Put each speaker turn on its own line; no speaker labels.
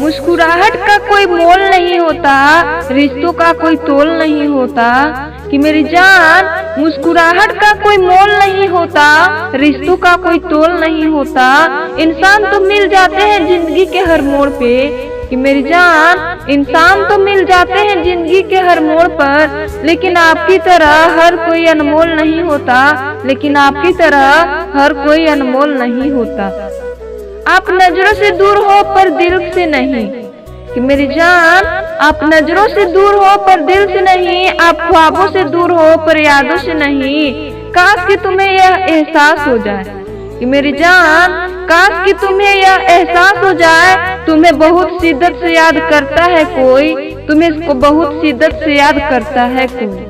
मुस्कुराहट का कोई मोल नहीं होता, रिश्तों का कोई तोल नहीं होता। कि मेरी जान, मुस्कुराहट का कोई मोल नहीं होता, रिश्तों का कोई तोल नहीं होता। इंसान तो मिल जाते हैं जिंदगी के हर मोड़ पे। कि मेरी जान, इंसान तो मिल जाते हैं जिंदगी के हर मोड़ पर, लेकिन आपकी तरह हर कोई अनमोल नहीं होता। लेकिन आपकी तरह हर कोई अनमोल नहीं होता। आप नजरों से दूर हो पर दिल से नहीं। कि मेरी जान, आप नजरों से दूर हो पर दिल से नहीं, आप ख्वाबों से दूर हो पर यादों से नहीं। काश कि तुम्हें यह एहसास हो जाए। कि मेरी जान, काश कि तुम्हें यह एहसास हो जाए, तुम्हें बहुत शिद्दत से याद करता है कोई, तुम्हें बहुत शिद्दत से याद करता है कोई।